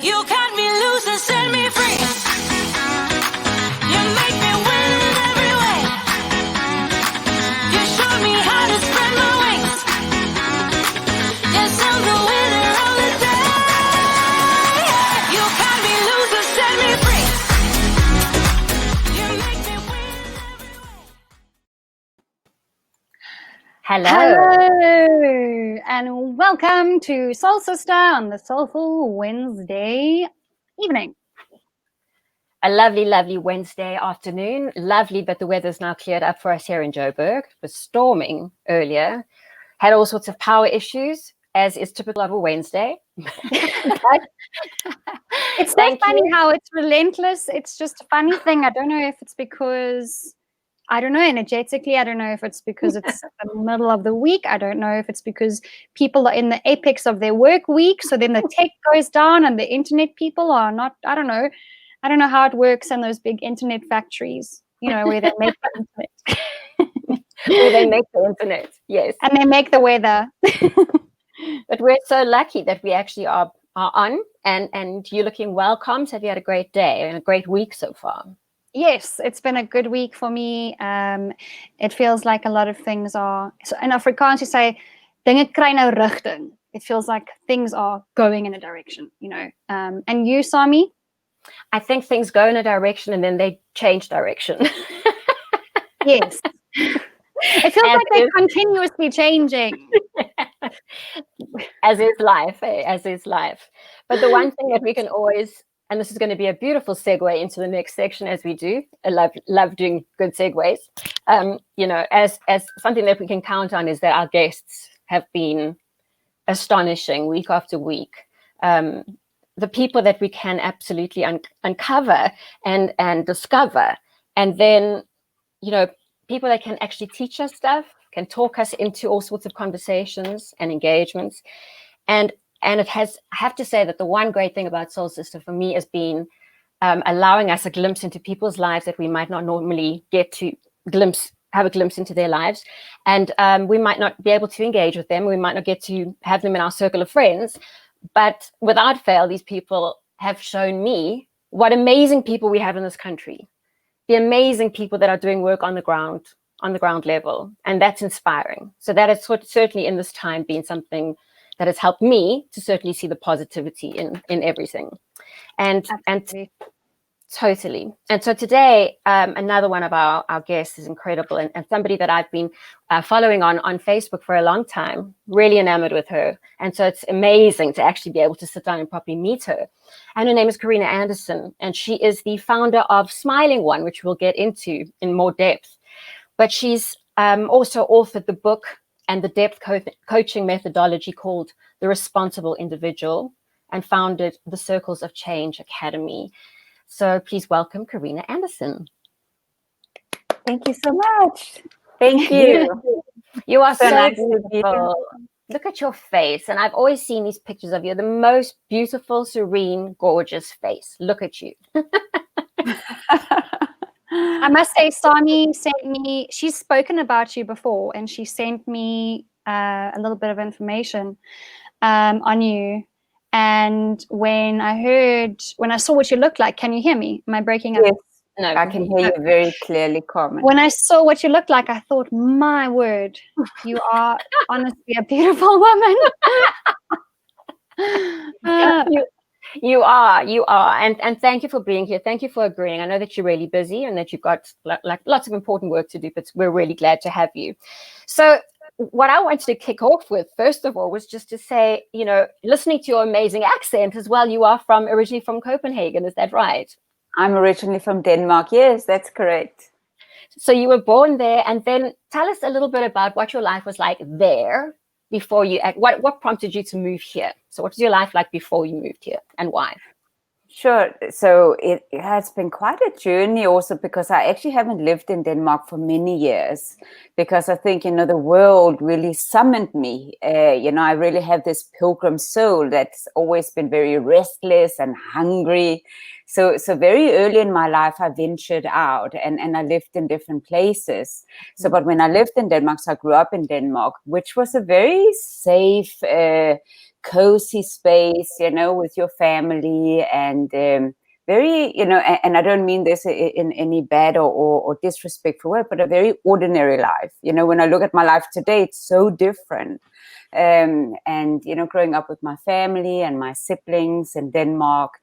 You cut me loose and set me free. You make me win every way. You showed me how to spread my wings. Yes, I'm the winner of the day. You cut me loose and set me free. You make me win every way. Hello, and welcome to Soulsister on the Soulful Wednesday evening. A lovely, lovely Wednesday afternoon. Lovely, but the weather's now cleared up for us here in Joburg. It was storming earlier. Had all sorts of power issues, as is typical of a Wednesday. It's so funny how it's relentless. It's just a funny thing. I don't know if it's because, I don't know, energetically, I don't know if it's because it's the middle of the week. I don't know if it's because people are in the apex of their work week. So then the tech goes down and the internet people are not, I don't know how it works in those big internet factories, you know, where they make the internet. Where they make the internet, yes. And they make the weather. But we're so lucky that we actually are on, and you're looking well, Coms. Have you had a great day and a great week so far? Yes, it's been a good week for me. It feels like a lot of things are, so in Afrikaans you say, dinge kry nou rigting. It feels like things are going in a direction, you know. And you, Sami? I think things go in a direction and then they change direction. Yes. It feels like they're continuously changing. As is life, as is life. But the one thing that we can always, and this is going to be a beautiful segue into the next section as we do. I love doing good segues. You know, as something that we can count on is that our guests have been astonishing week after week. The people that we can absolutely uncover and discover, and then, you know, people that can actually teach us stuff, can talk us into all sorts of conversations and engagements. And it has, I have to say that the one great thing about Soulsister for me has been allowing us a glimpse into people's lives that we might not normally get to have a glimpse into their lives. And we might not be able to engage with them. We might not get to have them in our circle of friends. But without fail, these people have shown me what amazing people we have in this country. The amazing people that are doing work on the ground level. And that's inspiring. So that has certainly in this time been something that has helped me to certainly see the positivity in everything. And totally. And so today, another one of our guests is incredible, and somebody that I've been following on Facebook for a long time, really enamored with her. And so it's amazing to actually be able to sit down and properly meet her. And her name is Karina Andersen, and she is the founder of Smiling One, which we'll get into in more depth. But she's also authored the book and the depth coaching methodology called The Responsible Individual, and founded the Circles of Change Academy. So please welcome Karina Andersen. Thank you so much. Thank you. You are so nice beautiful. Look at your face. And I've always seen these pictures of you. The most beautiful, serene, gorgeous face. Look at you. I must say, Sami sent me, she's spoken about you before, and she sent me a little bit of information on you. And when I saw what you looked like, can you hear me? Am I breaking up? Yes, no, I can hear you very clearly, Carmen. When I saw what you looked like, I thought, my word, you are honestly a beautiful woman. You are. And thank you for being here. Thank you for agreeing. I know that you're really busy and that you've got like lots of important work to do, but we're really glad to have you. So what I wanted to kick off with, first of all, was just to say, you know, listening to your amazing accent as well, you are originally from Copenhagen, is that right? I'm originally from Denmark. Yes, that's correct. So you were born there, and then tell us a little bit about what your life was like there before you, what prompted you to move here? So what was your life like before you moved here, and why? Sure. So it has been quite a journey also, because I actually haven't lived in Denmark for many years, because I think, you know, the world really summoned me. You know, I really have this pilgrim soul that's always been very restless and hungry. So very early in my life, I ventured out and I lived in different places. So, but when I lived in Denmark, so I grew up in Denmark, which was a very safe cozy space, with your family, and very, and I don't mean this in any bad or disrespectful way, but a very ordinary life. When I look at my life today, it's so different. And, growing up with my family and my siblings in Denmark,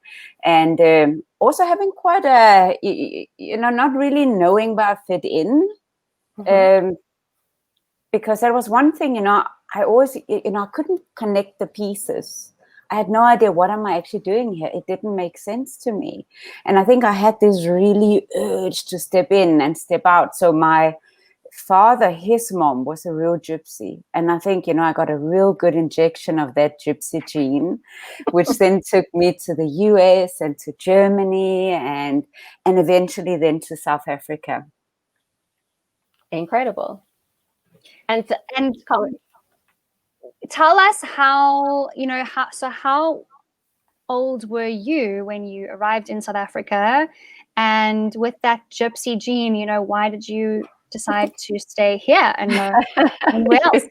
and also having quite a, not really knowing where I fit in. Because that was one thing, I always, I couldn't connect the pieces. I had no idea what am I actually doing here. It didn't make sense to me. And I think I had this really urge to step in and step out. So my father, his mom was a real gypsy. And I think, I got a real good injection of that gypsy gene, which then took me to the US and to Germany and eventually then to South Africa. Incredible. And tell us how, how old were you when you arrived in South Africa? And with that gypsy gene, why did you decide to stay here and where else?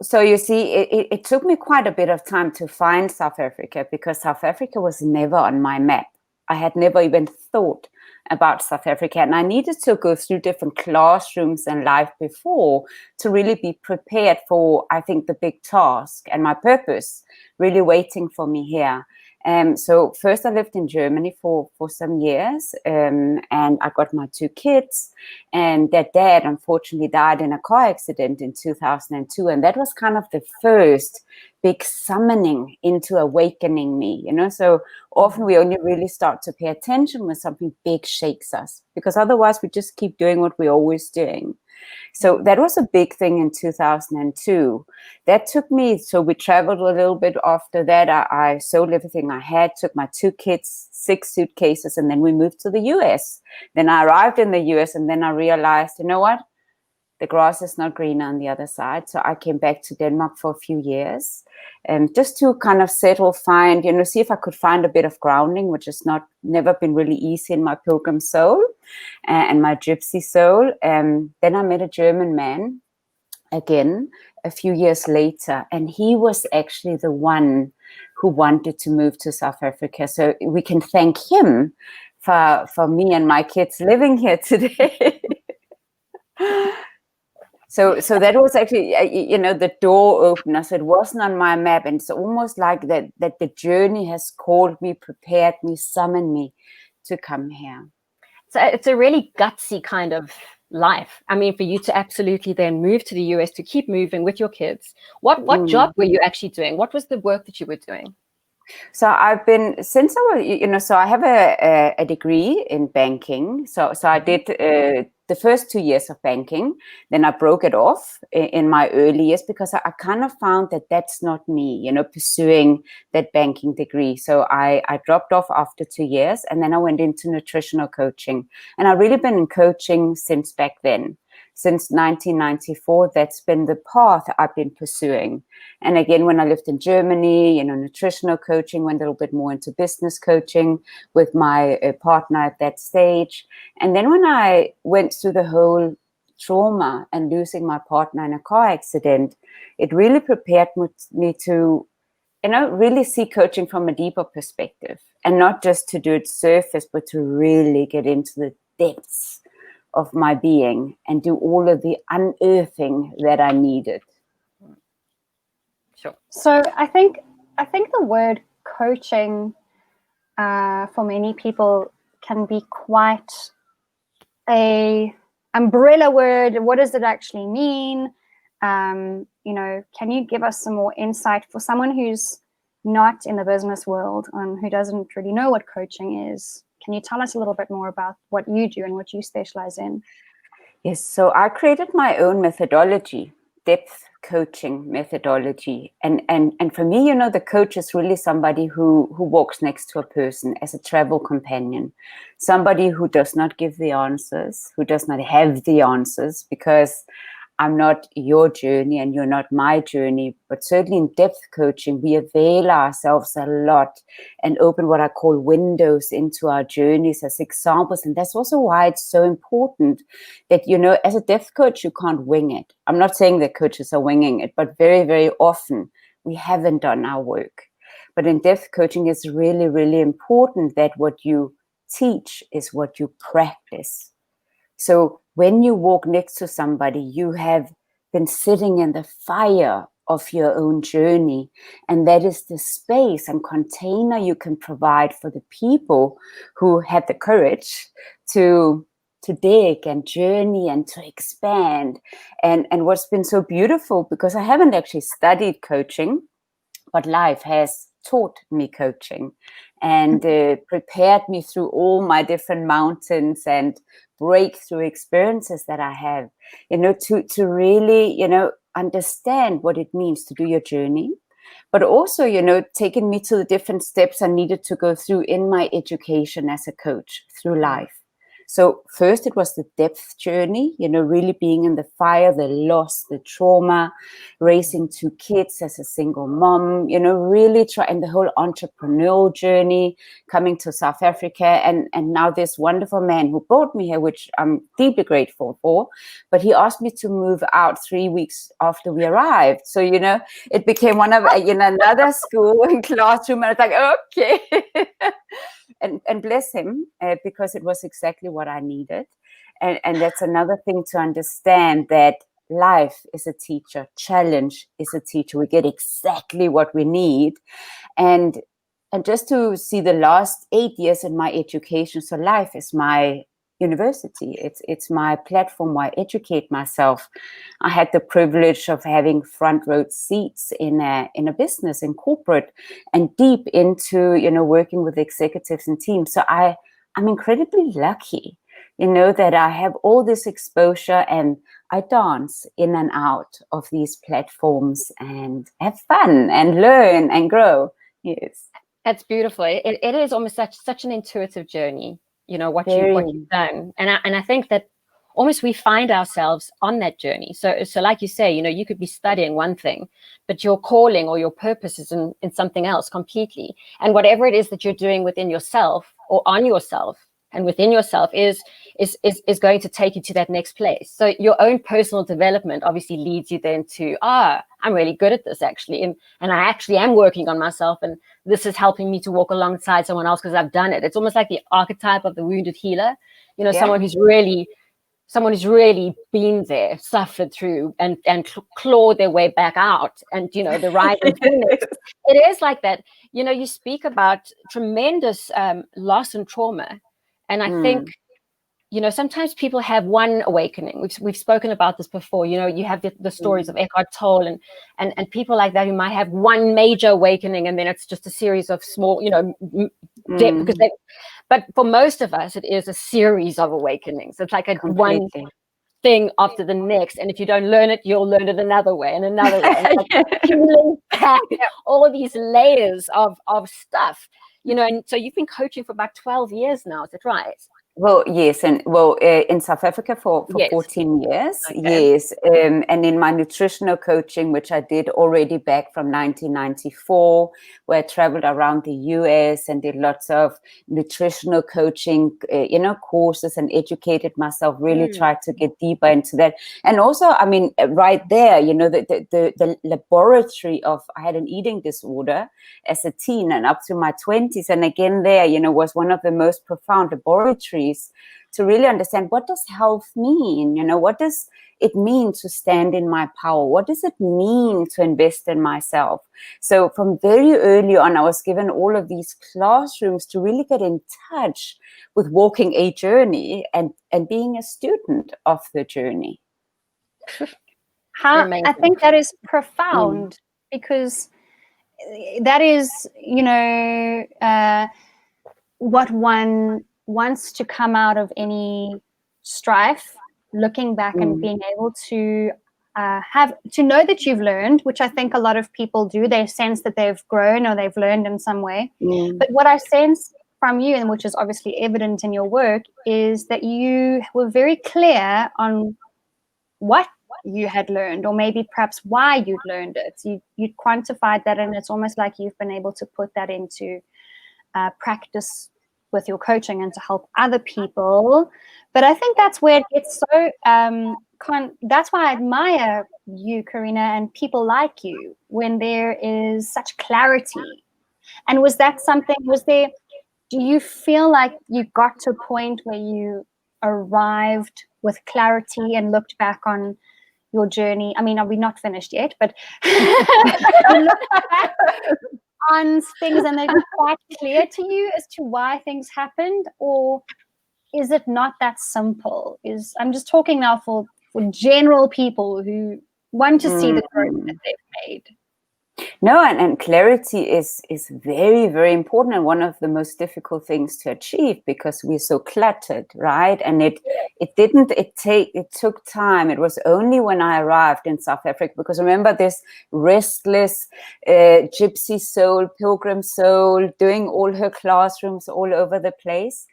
So you see, it took me quite a bit of time to find South Africa, because South Africa was never on my map. I had never even thought about South Africa, and I needed to go through different classrooms and life before to really be prepared for, I think, the big task and my purpose really waiting for me here. So first I lived in Germany for some years, and I got my 2 kids, and their dad unfortunately died in a car accident in 2002, and that was kind of the first big summoning into awakening me, so often we only really start to pay attention when something big shakes us, because otherwise we just keep doing what we're always doing. So that was a big thing in 2002. That took me, so we traveled a little bit after that. I sold everything I had, took my 2 kids, 6 suitcases, and then we moved to the US. Then I arrived in the US, and then I realized, you know what? The grass is not greener on the other side. So I came back to Denmark for a few years, just to kind of settle, find, see if I could find a bit of grounding, which has never been really easy in my pilgrim soul and my gypsy soul. Then I met a German man again a few years later, and he was actually the one who wanted to move to South Africa. So we can thank him for me and my kids living here today. So that was actually, the door opener. So it wasn't on my map. And it's almost like that the journey has called me, prepared me, summoned me to come here. So it's a really gutsy kind of life. I mean, for you to absolutely then move to the US, to keep moving with your kids. What job were you actually doing? What was the work that you were doing? So I've been, since I was, so I have a degree in banking. So I did the first 2 years of banking. Then I broke it off in my early years, because I kind of found that that's not me, pursuing that banking degree. So I dropped off after 2 years, and then I went into nutritional coaching. And I've really been in coaching since back then. Since 1994, that's been the path I've been pursuing. And again, when I lived in Germany, nutritional coaching, went a little bit more into business coaching with my partner at that stage. And then when I went through the whole trauma and losing my partner in a car accident, it really prepared me to, really see coaching from a deeper perspective, and not just to do it surface, but to really get into the depths of my being and do all of the unearthing that I needed. Sure. So I think the word coaching for many people can be quite a umbrella word. What does it actually mean? Can you give us some more insight for someone who's not in the business world and who doesn't really know what coaching is? Can you tell us a little bit more about what you do and what you specialize in? Yes, so I created my own methodology, depth coaching methodology. And for me, the coach is really somebody who walks next to a person as a travel companion, somebody who does not give the answers, who does not have the answers, because I'm not your journey and you're not my journey, but certainly in depth coaching, we avail ourselves a lot and open what I call windows into our journeys as examples. And that's also why it's so important that, as a depth coach, you can't wing it. I'm not saying that coaches are winging it, but very, very often we haven't done our work. But in depth coaching, it's really, really important that what you teach is what you practice. So when you walk next to somebody, you have been sitting in the fire of your own journey. And that is the space and container you can provide for the people who have the courage to dig and journey and to expand. And what's been so beautiful, because I haven't actually studied coaching, but life has taught me coaching and prepared me through all my different mountains and breakthrough experiences that I have, to really, understand what it means to do your journey, but also, taking me to the different steps I needed to go through in my education as a coach through life. So first it was the depth journey, really being in the fire, the loss, the trauma, raising 2 kids as a single mom, really trying the whole entrepreneurial journey, coming to South Africa. And now this wonderful man who brought me here, which I'm deeply grateful for, but he asked me to move out 3 weeks after we arrived. So, it became one of, another school and classroom. And I was like, okay. And bless him, because it was exactly what I needed. And that's another thing to understand, that life is a teacher, challenge is a teacher. We get exactly what we need. And just to see the last 8 years in my education, so life is my university. It's my platform where I educate myself. I had the privilege of having front row seats in a business, in corporate, and deep into, working with executives and teams. So I'm incredibly lucky, that I have all this exposure, and I dance in and out of these platforms and have fun and learn and grow. Yes. That's beautiful. It is almost such an intuitive journey, what you've done. And I think that almost we find ourselves on that journey. So like you say, you could be studying one thing, but your calling or your purpose is in something else completely. And whatever it is that you're doing within yourself or on yourself and within yourself is going to take you to that next place. So your own personal development obviously leads you then to, I'm really good at this actually. And I actually am working on myself, and this is helping me to walk alongside someone else because I've done it. It's almost like the archetype of the wounded healer, someone who's really been there, suffered through, and clawed their way back out, and the rising phoenix. It is like that. You speak about tremendous loss and trauma, and I think sometimes people have one awakening. We've spoken about this before. You have the stories of Eckhart Tolle and people like that who might have one major awakening, and then it's just a series of small, but for most of us, it is a series of awakenings. It's like one thing after the next, and if you don't learn it, you'll learn it another way and another way. And like peeling back all of these layers of stuff, and so you've been coaching for about 12 years now, is that right? Well, yes, and in South Africa for 14 years, yes, and in my nutritional coaching, which I did already back from 1994, where I traveled around the US and did lots of nutritional coaching, courses, and educated myself. Really tried to get deeper into that, and also, right there, the laboratory of, I had an eating disorder as a teen and up to my 20s, and again there, was one of the most profound laboratories to really understand, what does health mean? What does it mean to stand in my power? What does it mean to invest in myself? So from very early on, I was given all of these classrooms to really get in touch with walking a journey and being a student of the journey. I think that is profound, because that is, what one wants to come out of any strife, looking back and being able to have to know that you've learned, which I think a lot of people do. They sense that they've grown or they've learned in some way. But what I sense from you, and which is obviously evident in your work, is that you were very clear on what you had learned, or maybe perhaps why you'd learned it. You quantified that, and it's almost like you've been able to put that into practice with your coaching and to help other people. But I think that's where it gets so that's why I admire you, Karina, and people like you when there is such clarity? And was there, do you feel like you got to a point where you arrived with clarity and looked back on your journey? I mean, are we not finished yet? But you look back on things and they're quite clear to you as to why things happened, or is it not that simple? I'm just talking now for general people who want to see the growth that they've made. No, and clarity is very, very important, and one of the most difficult things to achieve, because we're so cluttered, right? And it took time. It was only when I arrived in South Africa, because remember this restless gypsy soul, pilgrim soul, doing all her classrooms all over the place.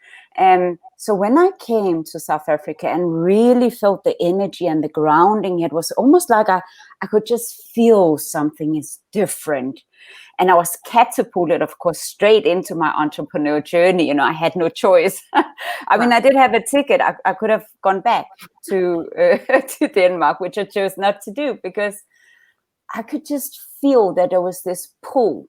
So when I came to South Africa and really felt the energy and the grounding, it was almost like I could just feel something is different. And I was catapulted, of course, straight into my entrepreneur journey. You know, I had no choice. I mean, I did have a ticket. I could have gone back to Denmark, which I chose not to do, because I could just feel that there was this pull.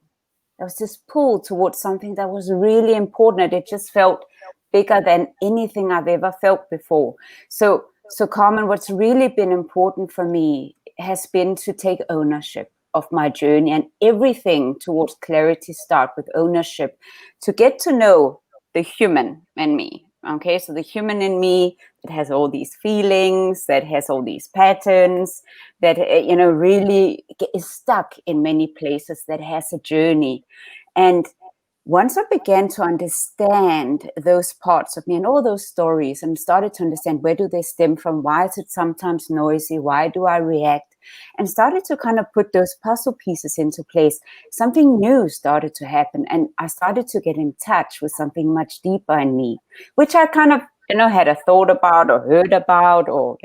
There was this pull towards something that was really important. It just felt bigger than anything I've ever felt before. So Carmen, what's really been important for me has been to take ownership of my journey, and everything towards clarity start with ownership, to get to know the human in me. Okay, so the human in me that has all these feelings, that has all these patterns, that really is stuck in many places, that has a journey. And once I began to understand those parts of me and all those stories, and started to understand, where do they stem from? Why is it sometimes noisy? Why do I react? And started to kind of put those puzzle pieces into place, something new started to happen. And I started to get in touch with something much deeper in me, which I kind of, had a thought about or heard about, or,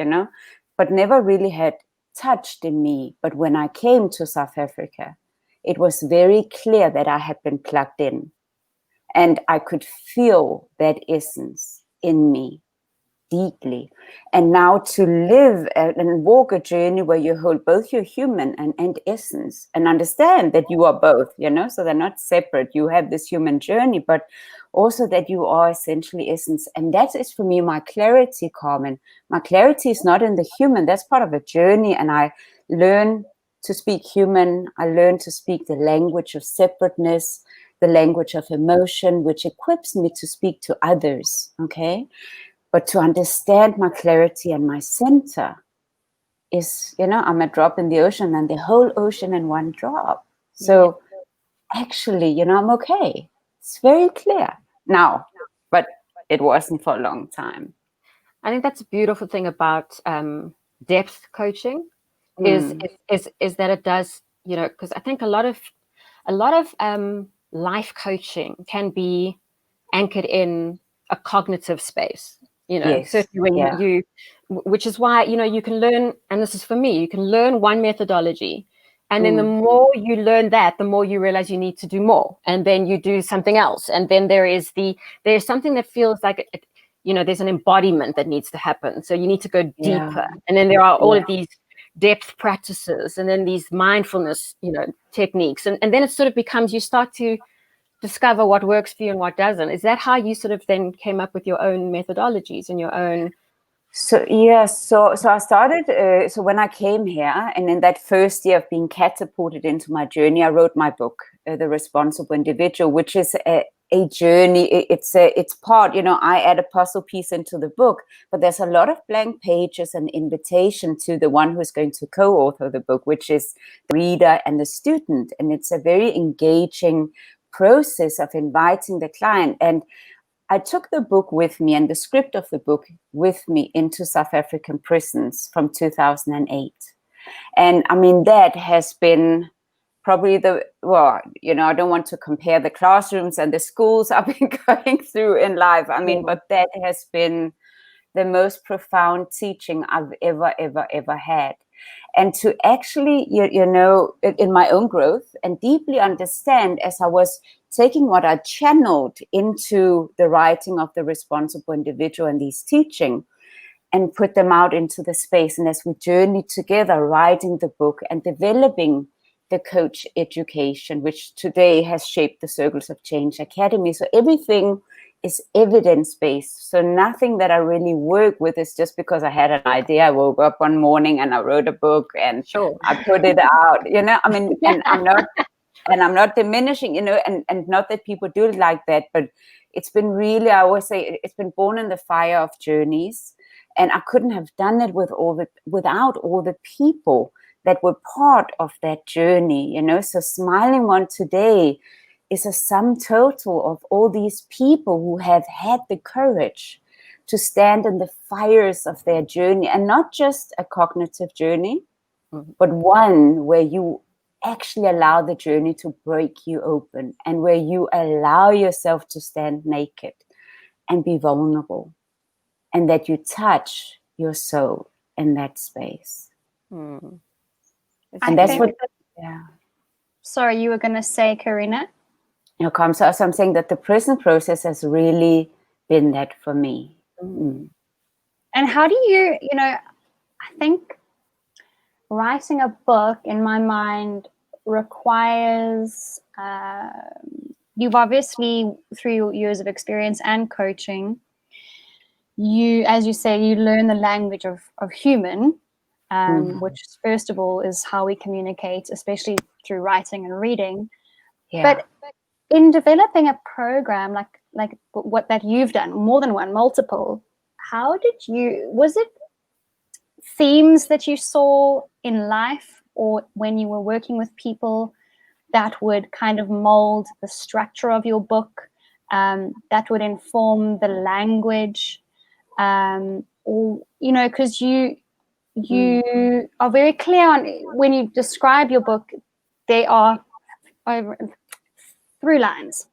but never really had touched in me. But when I came to South Africa, it was very clear that I had been plugged in, and I could feel that essence in me deeply. And now to live and walk a journey where you hold both your human and essence, and understand that you are both, so they're not separate. You have this human journey, but also that you are essentially essence. And that is for me my clarity, Carmen. My clarity is not in the human. That's part of a journey. And I learn to speak human. I learn to speak the language of separateness, the language of emotion, which equips me to speak to others, okay? But to understand my clarity and my center is, I'm a drop in the ocean, and the whole ocean in one drop. So actually, I'm okay. It's very clear now, but it wasn't for a long time. I think that's a beautiful thing about depth coaching, is that it does, because I think a lot of life coaching can be anchored in a cognitive space, Yes. certainly when you, which is why, you can learn, and this is for me, you can learn one methodology, and then the more you learn that, the more you realize you need to do more, and then you do something else, and then there's something that feels like there's an embodiment that needs to happen, so you need to go deeper, and then there are all of these depth practices, and then these mindfulness techniques, and then it sort of becomes, you start to discover what works for you and what doesn't. Is that how you sort of then came up with your own methodologies and your own? So I started, so when I came here, and in that first year of being catapulted into my journey, I wrote my book, The Responsible Individual, which is a journey. It's part, I add a puzzle piece into the book, but there's a lot of blank pages and invitation to the one who's going to co-author the book, which is the reader and the student. And it's a very engaging process of inviting the client. And I took the book with me, and the script of the book with me, into South African prisons from 2008. And I mean, that has been probably I don't want to compare the classrooms and the schools I've been going through in life. I mean, but that has been the most profound teaching I've ever had. And to actually, in my own growth, and deeply understand, as I was taking what I channeled into the writing of The Responsible Individual and these teaching, and put them out into the space. And as we journeyed together, writing the book and developing the coach education, which today has shaped the Circles of Change Academy. So everything is evidence-based. So nothing that I really work with is just because I had an idea. I woke up one morning and I wrote a book and I put it out, you know, I mean, and I'm not diminishing, you know, and not that people do it like that, but it's been really, I always say, it's been born in the fire of journeys. And I couldn't have done it without all the people that were part of that journey, you know. So Smiling One today is a sum total of all these people who have had the courage to stand in the fires of their journey, and not just a cognitive journey, but one where you actually allow the journey to break you open, and where you allow yourself to stand naked and be vulnerable, and that you touch your soul in that space. And that's what, Sorry, you were going to say, Karina? You know, so I'm saying that the prison process has really been that for me. And how do you, you know, I think writing a book, in my mind, requires, you've obviously, through your years of experience and coaching, you, as you say, you learn the language of human, which first of all is how we communicate, especially through writing and reading. But in developing a program like what that you've done, more than one, multiple, how did you, was it themes that you saw in life or when you were working with people that would kind of mold the structure of your book, that would inform the language, or, you know, because you are very clear on, when you describe your book, they are over through lines.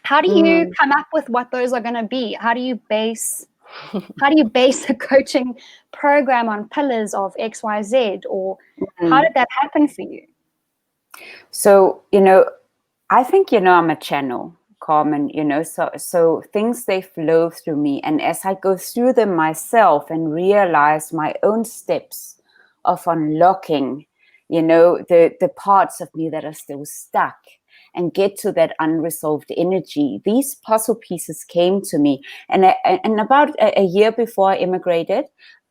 How do you come up with what those are going to be? How do you base a coaching program on pillars of XYZ, or how did that happen for you? So, you know, I think, you know, I'm a channel, Carmen, you know, so things, they flow through me. And as I go through them myself and realize my own steps of unlocking, you know, the parts of me that are still stuck, and get to that unresolved energy, these puzzle pieces came to me. And about a year before I immigrated,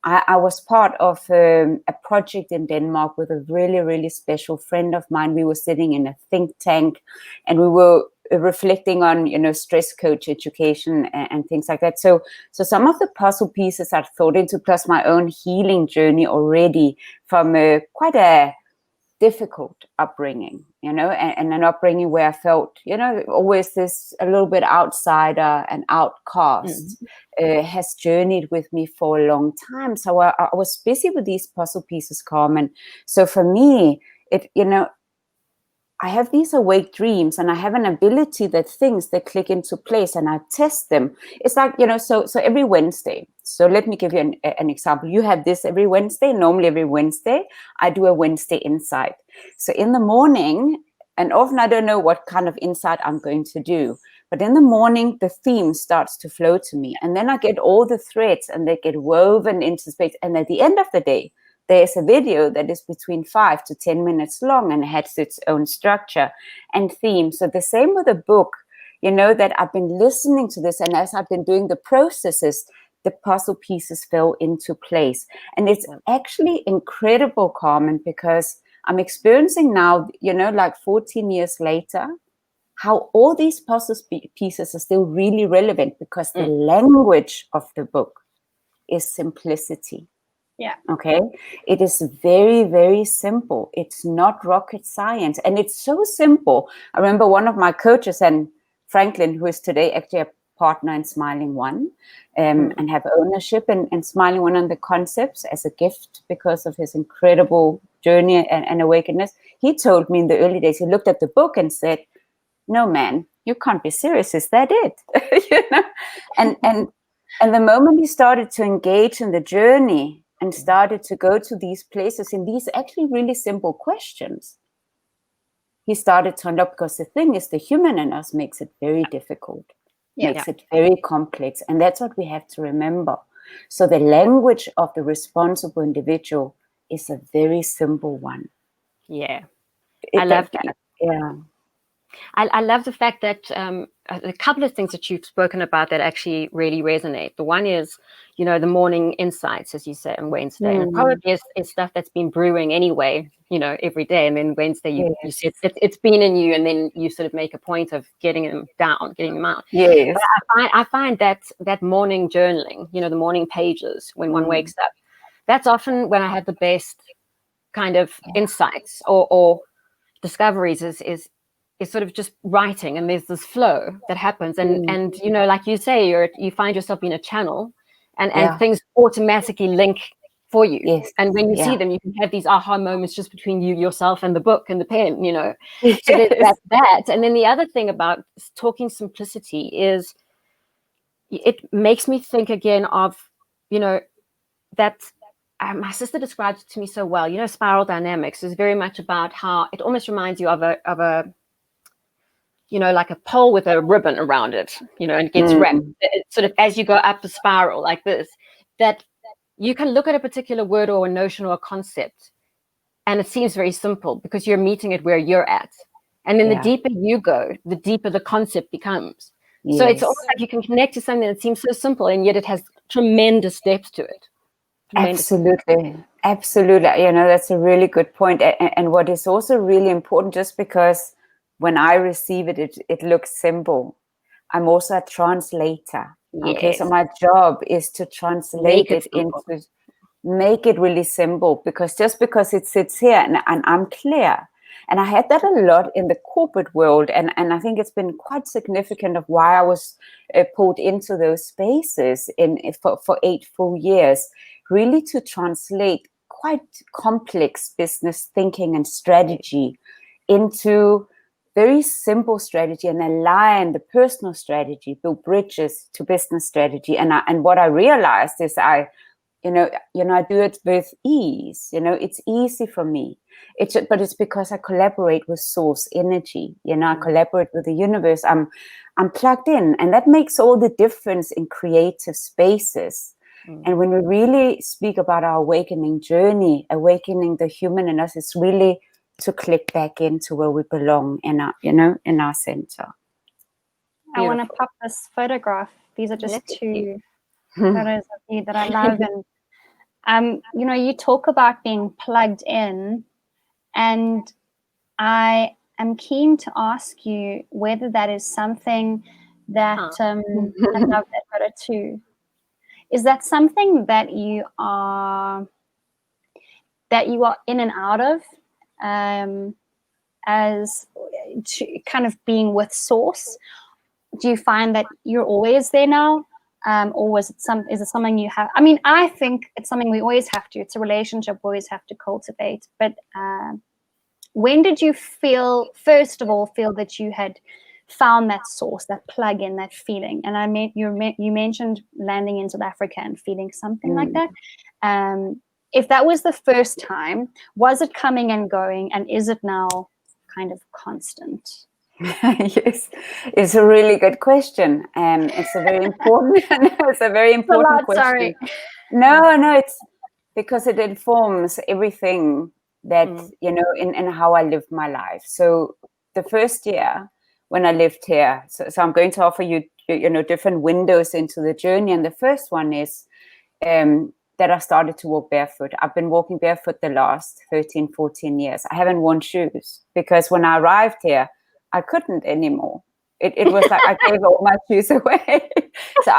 I was part of a project in Denmark with a really, really special friend of mine. We were sitting in a think tank, and we were reflecting on, you know, stress coach education and things like that. So some of the puzzle pieces I've thought into, plus my own healing journey already from quite a difficult upbringing, you know, and an upbringing where I felt, you know, always this a little bit outsider and outcast, has journeyed with me for a long time. So I was busy with these puzzle pieces, Carmen. So for me, it, you know, I have these awake dreams, and I have an ability that things that click into place, and I test them. It's like, you know, so every Wednesday. So let me give you an example. You have this every Wednesday. Normally every Wednesday, I do a Wednesday insight. So in the morning, and often I don't know what kind of insight I'm going to do, but in the morning, the theme starts to flow to me. And then I get all the threads, and they get woven into space. And at the end of the day, there's a video that is between 5 to 10 minutes long and has its own structure and theme. So the same with a book, you know, that I've been listening to this, and as I've been doing the processes, the puzzle pieces fell into place. And it's actually incredible, Carmen, because I'm experiencing now, you know, like 14 years later, how all these puzzle pieces are still really relevant, because the language of the book is simplicity. Yeah. Okay. It is very, very simple. It's not rocket science. And it's so simple. I remember one of my coaches, and Franklin, who is today actually a partner in Smiling One, and have ownership in Smiling One on the concepts as a gift because of his incredible journey and awakeness. He told me in the early days, he looked at the book and said, "No, man, you can't be serious. Is that it?" You know? And the moment he started to engage in the journey and started to go to these places in these actually really simple questions, he started to unlock, because the thing is, the human in us makes it very difficult, makes it very complex. And that's what we have to remember. So the language of the responsible individual is a very simple one. Yeah. I love that. Yeah. I love the fact that a couple of things that you've spoken about that actually really resonate. The one is, the morning insights, as you say, on Wednesday. And it probably is stuff that's been brewing anyway, every day. And then Wednesday, you said it's been in you, and then you sort of make a point of getting them out. Yes. But I find that morning journaling, the morning pages when one wakes up, that's often when I have the best kind of insights or discoveries is sort of just writing, and there's this flow that happens, and like you say, you find yourself in a channel, and things automatically link for you. Yes. And when you see them, you can have these aha moments just between yourself and the book and the pen, Yes. So there's that. And then the other thing about talking simplicity is it makes me think again of that my sister described it to me so well. Spiral dynamics is very much about how it almost reminds you of a like a pole with a ribbon around it, and it gets wrapped. It's sort of as you go up the spiral like this, that you can look at a particular word or a notion or a concept, and it seems very simple because you're meeting it where you're at. And then the deeper you go, the deeper the concept becomes. Yes. So it's almost like you can connect to something that seems so simple, and yet it has tremendous depth to it. Absolutely. That's a really good point. And what is also really important, just because when I receive it, it looks simple. I'm also a translator. Yes. Okay, so my job is to translate it into, make it really simple, because just because it sits here and I'm clear. And I had that a lot in the corporate world, and I think it's been quite significant of why I was pulled into those spaces for 8 full years, really to translate quite complex business thinking and strategy into very simple strategy, and align the personal strategy, build bridges to business strategy. And what I realized is I do it with ease. It's easy for me. But it's because I collaborate with source energy. I collaborate with the universe. I'm plugged in, and that makes all the difference in creative spaces. And when we really speak about our awakening journey, awakening the human in us, it's really to click back into where we belong in our center. I want to pop this photograph. These are just 2 photos of you that I love. And you talk about being plugged in, and I am keen to ask you whether that is something that I love that photo too. Is that something that you are in and out of, as to kind of being with source? Do you find that you're always there now, or is it something you have? I mean, I think it's something we always have to. It's a relationship we always have to cultivate. But when did you first of all feel that you had found that source, that plug in, that feeling? And you mentioned landing in South Africa and feeling something like that. If that was the first time, was it coming and going, and is it now kind of constant? Yes, it's a really good question, and it's a very important. It's a very important question. Sorry. No, it's because it informs everything that in how I live my life. So the first year when I lived here, so I'm going to offer you different windows into the journey, and the first one is that I started to walk barefoot. I've been walking barefoot the last 13, 14 years. I haven't worn shoes because when I arrived here, I couldn't anymore. It was like I gave all my shoes away. So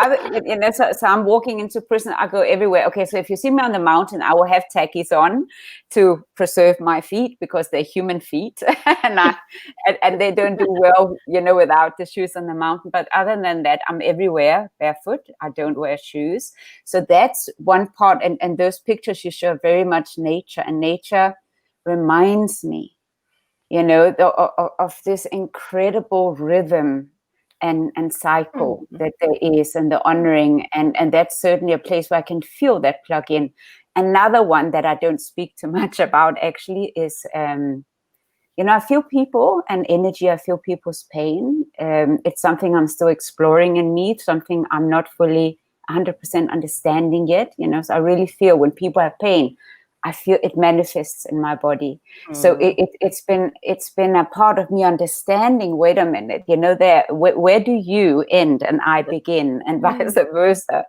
I'm walking into prison. I go everywhere. Okay, so if you see me on the mountain, I will have tackies on to preserve my feet because they're human feet, and they don't do well, without the shoes on the mountain. But other than that, I'm everywhere barefoot. I don't wear shoes. So that's one part. And those pictures you show very much nature, and nature reminds me, of this incredible rhythm and cycle that there is, and the honoring, and that's certainly a place where I can feel that plug in. Another one that I don't speak too much about actually is, I feel people and energy. I feel people's pain. It's something I'm still exploring in me, something I'm not fully 100% understanding yet, so I really feel when people have pain, I feel it manifests in my body. So it's been a part of me understanding, wait a minute, where do you end and I begin, and vice versa.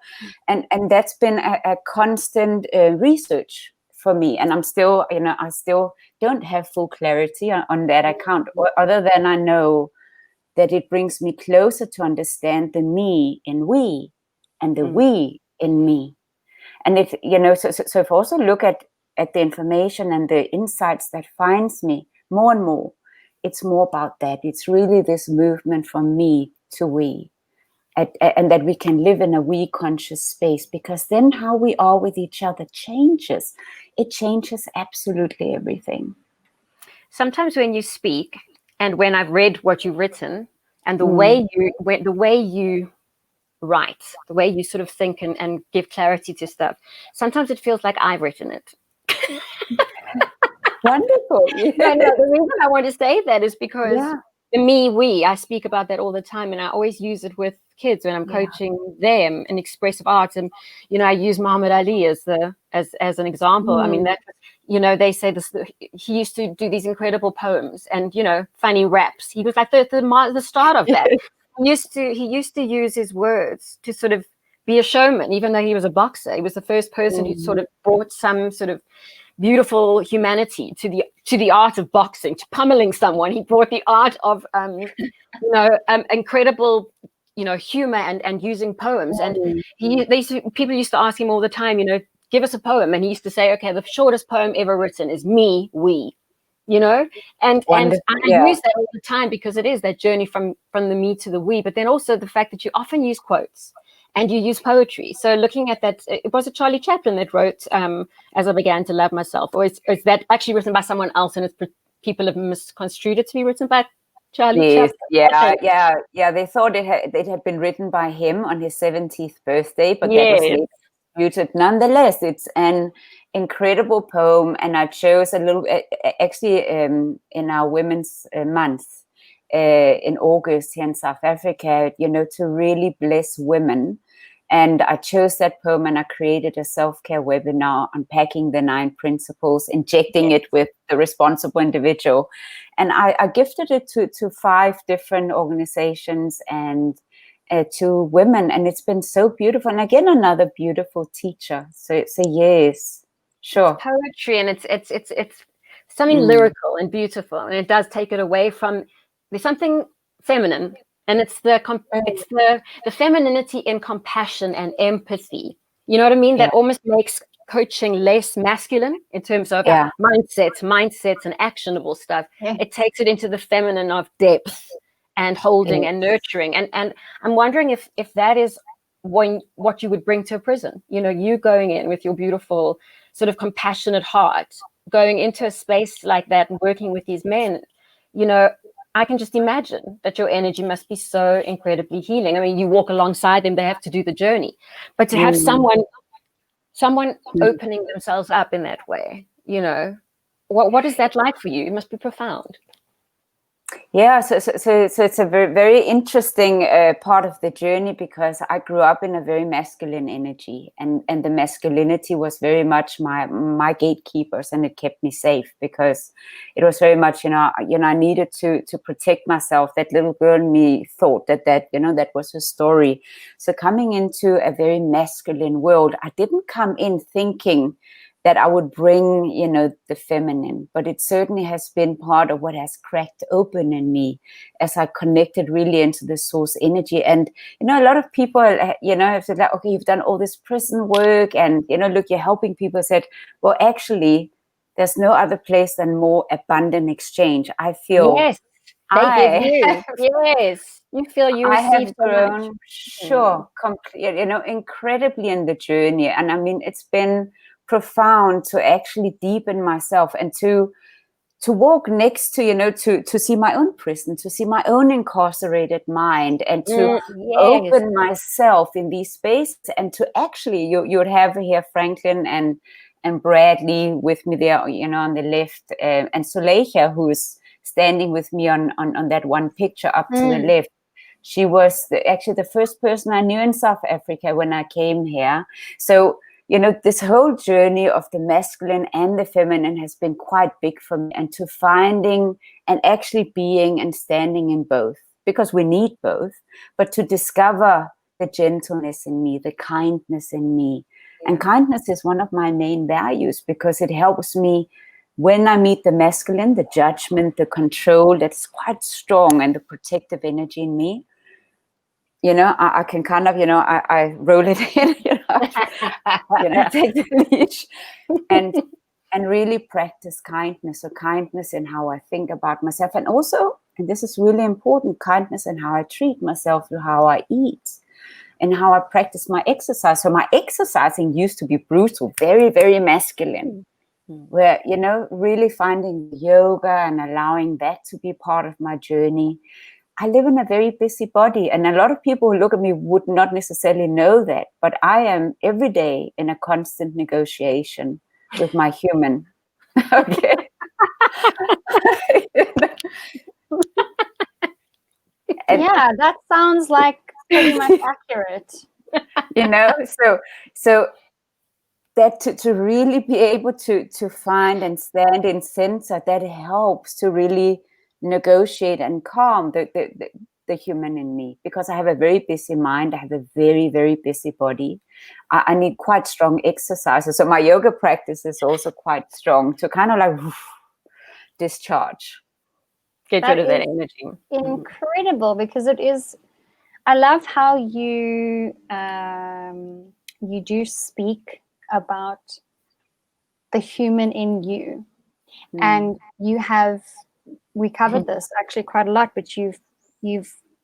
And that's been a constant research for me. And I'm still, I still don't have full clarity on that account, other than I know that it brings me closer to understand the me in we and the we in me. And if, so if I also look at the information and the insights that finds me more and more, it's more about that. It's really this movement from me to we, and that we can live in a we conscious space, because then how we are with each other changes. It changes absolutely everything. Sometimes when you speak, and when I've read what you've written, and the way you write, the way you sort of think and give clarity to stuff, sometimes it feels like I've written it. Wonderful. Yeah. No, the reason I want to say that is because the me, we, I speak about that all the time, and I always use it with kids when I'm coaching them in expressive arts. And I use Muhammad Ali as an example. I mean, that they say this. He used to do these incredible poems and funny raps. He was like the start of that. He used to use his words to sort of be a showman, even though he was a boxer. He was the first person who sort of brought some sort of beautiful humanity to the art of boxing, to pummeling someone. He brought the art of incredible humor and using poems. And people used to ask him all the time, give us a poem, and he used to say, okay, the shortest poem ever written is me, we. And I use that all the time, because it is that journey from the me to the we, but then also the fact that you often use quotes and you use poetry. So looking at that, it was a Charlie Chaplin that wrote As I Began to Love Myself, or is that actually written by someone else, and people have misconstrued it to be written by Charlie Chaplin? Yeah. They thought it had been written by him on his 70th birthday, but that was later disputed. Nonetheless, it's an incredible poem, and I chose a little, actually, in our Women's Month in August here in South Africa, to really bless women. And I chose that poem, and I created a self-care webinar unpacking the 9 principles, injecting it with the responsible individual. And I gifted it to 5 different organizations and to women. And it's been so beautiful. And again, another beautiful teacher. So yes, sure. It's poetry, and it's something lyrical and beautiful. And it does take it away from, there's something feminine. And it's the femininity in compassion and empathy. You know what I mean? That almost makes coaching less masculine in terms of mindsets and actionable stuff. It takes it into the feminine of depth and holding and nurturing. And I'm wondering if that is what you would bring to a prison. You going in with your beautiful sort of compassionate heart, going into a space like that and working with these men, I can just imagine that your energy must be so incredibly healing. I mean, you walk alongside them, they have to do the journey. But to have someone opening themselves up in that way, what is that like for you? It must be profound. Yeah, so it's a very, very interesting part of the journey, because I grew up in a very masculine energy, and the masculinity was very much my gatekeepers, and it kept me safe, because it was very much, I needed to protect myself. That little girl in me thought that was her story. So coming into a very masculine world, I didn't come in thinking that I would bring, the feminine, but it certainly has been part of what has cracked open in me as I connected really into the source energy. And, a lot of people, have said, like, okay, you've done all this prison work and, look, you're helping people. I said, well, actually, there's no other place than more abundant exchange. I feel. Yes, they give you. Yes, you feel you receive so grown, much. Sure, incredibly in the journey. And I mean, it's been profound to actually deepen myself and to walk next to, to see my own prison, to see my own incarcerated mind, and to open myself in these spaces, and to actually, you would have here Franklin and Bradley with me there, on the left, and Soleja, who's standing with me on that one picture up to the left. She was actually the first person I knew in South Africa when I came here. So, you know, this whole journey of the masculine and the feminine has been quite big for me, and to finding and actually being and standing in both, because we need both, but to discover the gentleness in me, the kindness in me. And kindness is one of my main values, because it helps me when I meet the masculine, the judgment, the control that's quite strong, and the protective energy in me. You know, I can kind of, you know, I roll it in, take the leash and really practice kindness. So kindness in how I think about myself, and also, and this is really important, kindness in how I treat myself, through how I eat and how I practice my exercise. So my exercising used to be brutal, very, very masculine, where, you know, really finding yoga and allowing that to be part of my journey. I live in a very busy body, and a lot of people who look at me would not necessarily know that, but I am every day in a constant negotiation with my human. Okay. Yeah, that sounds like pretty much accurate. You know, so that to really be able to find and stand in center, that helps to really negotiate and calm the human in me, because I have a very busy mind. I have a very, very busy body. I need quite strong exercises. So my yoga practice is also quite strong to kind of like discharge. Get rid of that energy. Incredible, because it is. I love how you you do speak about the human in you, and you have. We covered this actually quite a lot, but you've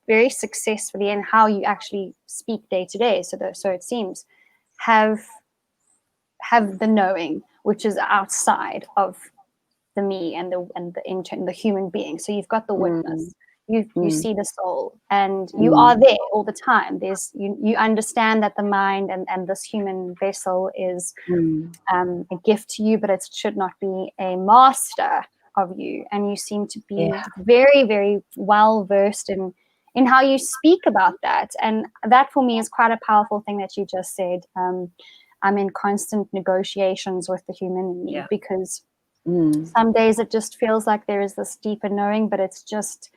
very successfully, in how you actually speak day to day. So it seems have the knowing, which is outside of the me and the human being. So you've got the witness. You see the soul, and you are there all the time. There's you understand that the mind and this human vessel is a gift to you, but it should not be a master of you. And you seem to be very, very well versed in how you speak about that. And that for me is quite a powerful thing that you just said. I'm in constant negotiations with the human in me, because some days it just feels like there is this deeper knowing, but it's just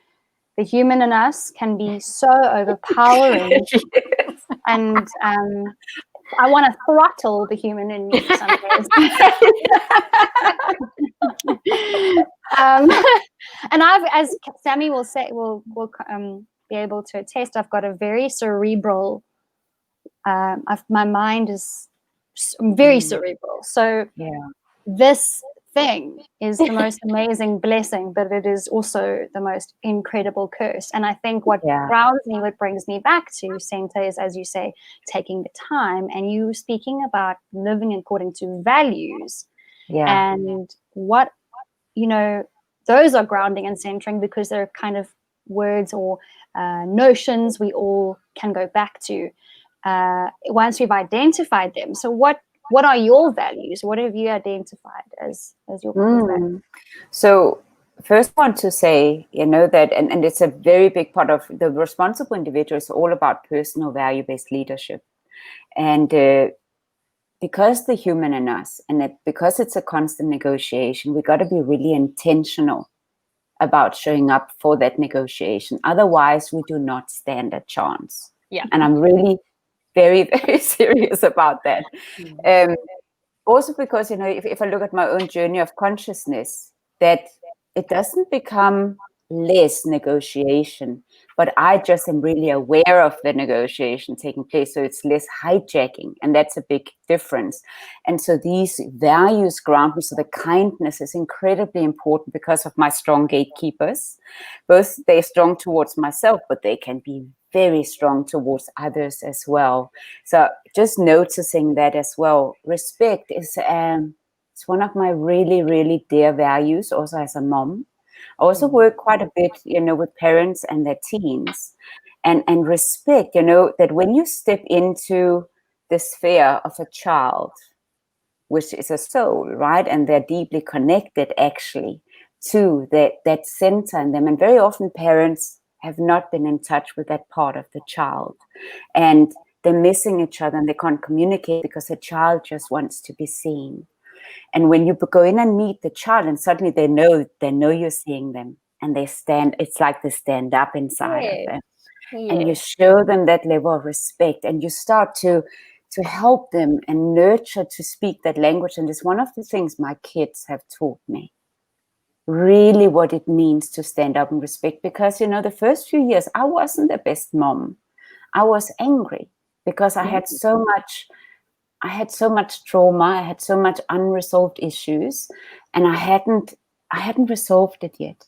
the human in us can be so overpowering. And I want to throttle the human in me some days. And I've, as Sammy will say, will be able to attest, I've got a very cerebral. My mind is very cerebral. So this thing is the most amazing blessing, but it is also the most incredible curse. And I think what grounds me, what brings me back to center is, as you say, taking the time, and you speaking about living according to values, and what, you know, those are grounding and centering, because they're kind of words or notions we all can go back to once we've identified them. So what are your values? What have you identified as your values? So first I want to say, you know, that, and it's a very big part of the responsible individual, is all about personal value-based leadership. And because the human in us, and because it's a constant negotiation, we got to be really intentional about showing up for that negotiation. Otherwise, we do not stand a chance. And I'm really very, very serious about that. Also because, you know, if I look at my own journey of consciousness, that it doesn't become less negotiation, but I just am really aware of the negotiation taking place. So it's less hijacking, and that's a big difference. And so these values ground me. So the kindness is incredibly important because of my strong gatekeepers. Both they're strong towards myself, but they can be very strong towards others as well. So just noticing that as well. Respect is it's one of my really, really dear values, also as a mom. I also work quite a bit, you know, with parents and their teens, and respect, you know, that when you step into the sphere of a child, which is a soul, right? And they're deeply connected actually to that center in them. And very often parents have not been in touch with that part of the child. And they're missing each other and they can't communicate because the child just wants to be seen. And when you go in and meet the child and suddenly they know you're seeing them and it's like they stand up inside of them. And you show them that level of respect and you start to help them and nurture to speak that language. And it's one of the things my kids have taught me, really what it means to stand up and respect. Because, the first few years, I wasn't the best mom. I was angry because I had so much trauma. I had so much unresolved issues and I hadn't resolved it yet,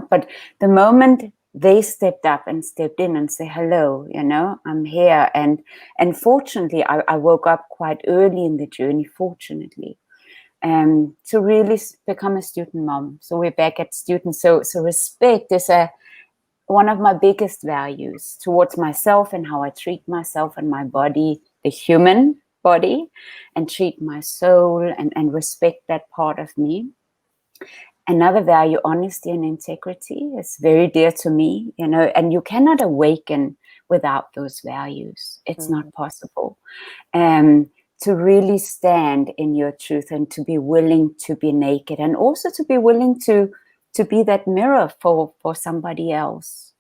but the moment they stepped up and stepped in and say, hello, I'm here. And fortunately, I woke up quite early in the journey, fortunately, to really become a student mom. So we're back at students. So respect is one of my biggest values towards myself and how I treat myself and my body, the human body, and treat my soul and respect that part of me. Another value, honesty and integrity, is very dear to me, and you cannot awaken without those values. It's not possible. To really stand in your truth and to be willing to be naked and also to be willing to be that mirror for somebody else.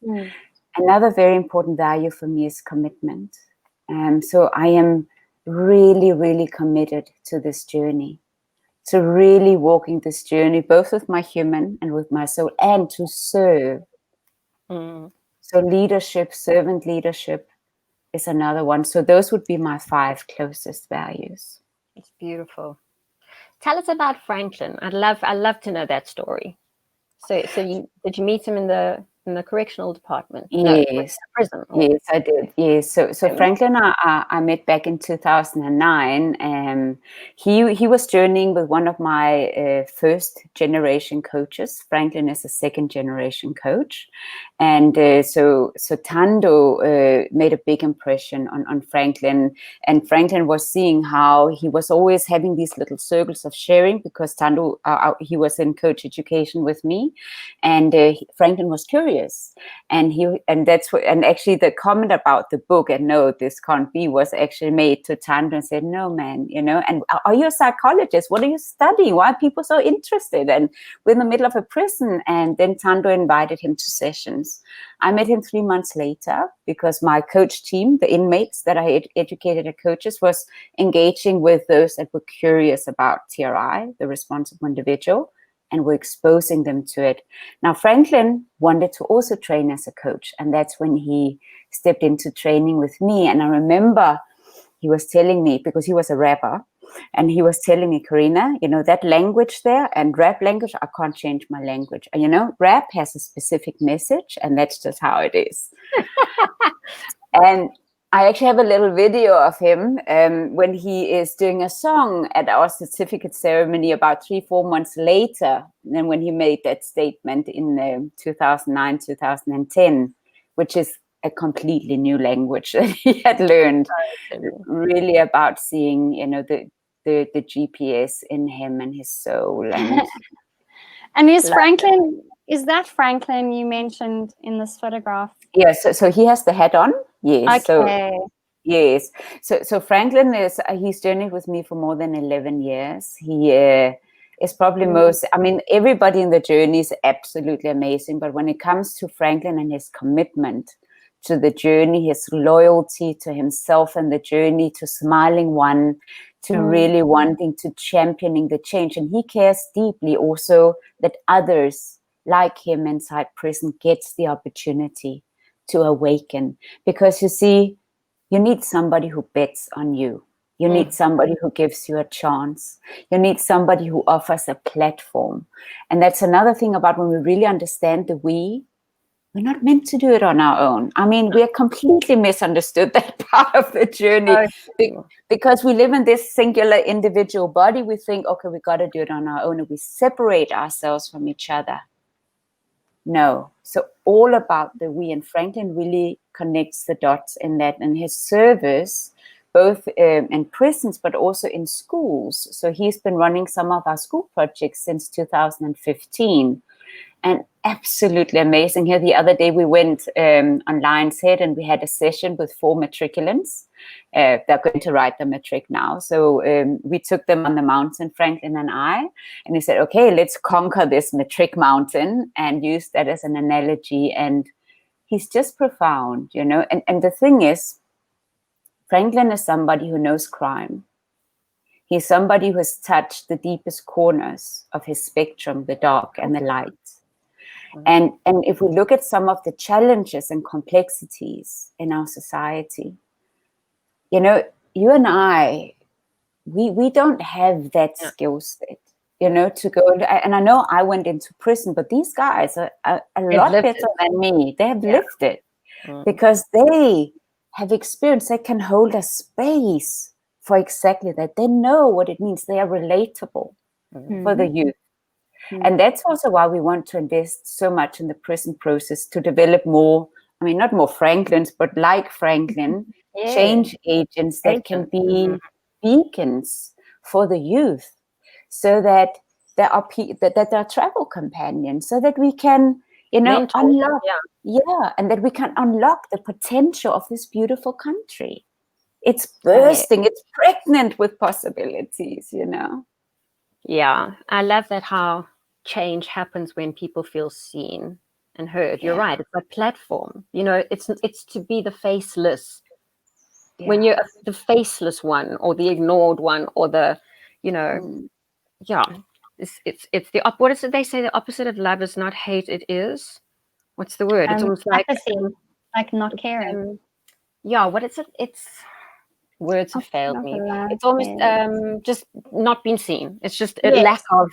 Another very important value for me is commitment. So I am really, really committed to this journey. To really walking this journey, both with my human and with my soul, and to serve. So leadership, servant leadership is another one. So those would be my 5 closest values. It's beautiful. Tell us about Franklin. I'd love to know that story. So did you meet him in the correctional department? Yes. No, prison. Yes, I did. Yes. So Franklin, I met back in 2009. He was journeying with one of my first generation coaches. Franklin is a second generation coach. And so Tando made a big impression on Franklin. And Franklin was seeing how he was always having these little circles of sharing because Tando, he was in coach education with me. And Franklin was curious. And actually the comment about the book and no, this can't be was actually made to Tando and said, no, man, and are you a psychologist? What are you studying? Why are people so interested? And we're in the middle of a prison. And then Tando invited him to sessions. I met him 3 months later because my coach team, the inmates that I educated as coaches, was engaging with those that were curious about TRI, the responsible individual, and we're exposing them to it. Now, Franklin wanted to also train as a coach, and that's when he stepped into training with me. And I remember he was telling me, because he was a rapper, and he was telling me, Karina, that language there and rap language, I can't change my language. And, rap has a specific message, and that's just how it is. And I actually have a little video of him when he is doing a song at our certificate ceremony about 3-4 months later than when he made that statement in 2009, 2010, which is a completely new language that he had learned, really about seeing, the GPS in him and his soul. And is that Franklin you mentioned in this photograph? Yes, so he has the hat on. Yes. Okay. Yes. So Franklin he's journeyed with me for more than 11 years. He is probably everybody in the journey is absolutely amazing. But when it comes to Franklin and his commitment to the journey, his loyalty to himself and the journey, to smiling one, to really wanting to championing the change. And he cares deeply also that others like him inside prison gets the opportunity to awaken. Because you see, you need somebody who bets on you. You need somebody who gives you a chance. You need somebody who offers a platform. And that's another thing about when we really understand we're not meant to do it on our own. I mean, we are completely misunderstood that part of the journey because we live in this singular individual body. We think, okay, we got to do it on our own, and we separate ourselves from each other. No. So all about the we, and Franklin really connects the dots in that, and his service, both in prisons, but also in schools. So he's been running some of our school projects since 2015. and absolutely amazing. Here the other day we went on Lion's Head and we had a session with 4 matriculants. They're going to write the matric now. So we took them on the mountain, Franklin and I, and he said, okay, let's conquer this matric mountain, and use that as an analogy. And he's just profound, you know. And the thing is, Franklin is somebody who knows crime. He's somebody who has touched the deepest corners of his spectrum, the dark and the light. And if we look at some of the challenges and complexities in our society, you know, you and I, we don't have that skill set, you know, to go into, and I know I went into prison, but these guys are a lot better than me. They have lived it because they have experience. They can hold a space for exactly that. They know what it means. They are relatable for the youth. And that's also why we want to invest so much in the prison process, to develop more, I mean, not more Franklins, but like Franklin, change agents that can be beacons for the youth, so that there are that there are travel companions, so that we can, you know, unlock, and that we can unlock the potential of this beautiful country. It's bursting, it's pregnant with possibilities, you know. Yeah, I love that, how change happens when people feel seen and heard. You're right, it's a platform, you know. It's to be the faceless. When you're the faceless one, or the ignored one, or the, you know, it's the what is it they say, the opposite of love is not hate, it is, what's the word, it's almost like apathy, like not caring. What is it, it's, words have failed me. It's almost just not being seen. It's just a lack of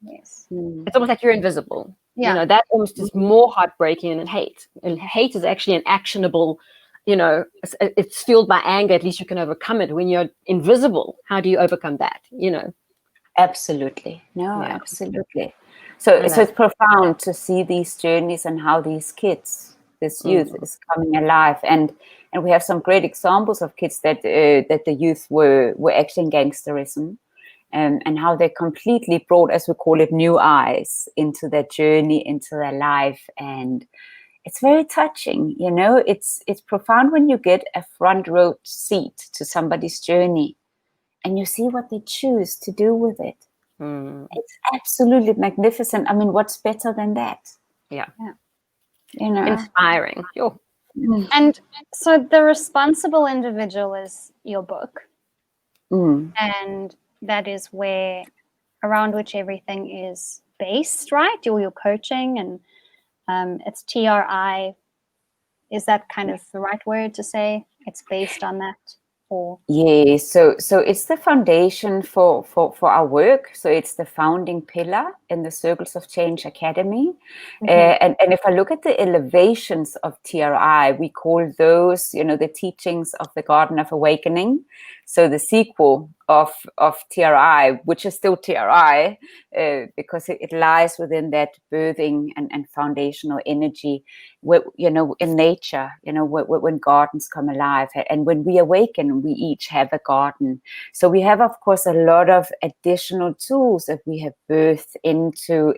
it's almost like you're invisible. You know, that almost is more heartbreaking than hate. And hate is actually an actionable, you know, it's fueled by anger. At least you can overcome it. When you're invisible, how do you overcome that, you know? Absolutely. No, absolutely. So it's profound to see these journeys and how these kids, this youth is coming alive. And we have some great examples of kids that the youth were actually in gangsterism, and how they completely brought, as we call it, new eyes into their journey, into their life. And it's very touching, you know. It's profound when you get a front row seat to somebody's journey and you see what they choose to do with it. It's absolutely magnificent. I mean, what's better than that? Yeah. You know, inspiring. And so The Responsible Individual is your book, and that is where, around which everything is based, right? Your coaching, and it's TRI. Is that kind of the right word to say? It's based on that, or so it's the foundation for our work. So it's the founding pillar in the Circles of Change Academy. And if I look at the elevations of TRI, we call those, you know, the teachings of the Garden of Awakening. So the sequel of TRI, which is still TRI, because it lies within that birthing and foundational energy, where, you know, in nature, you know, when gardens come alive, and when we awaken, we each have a garden. So we have, of course, a lot of additional tools that we have birthed into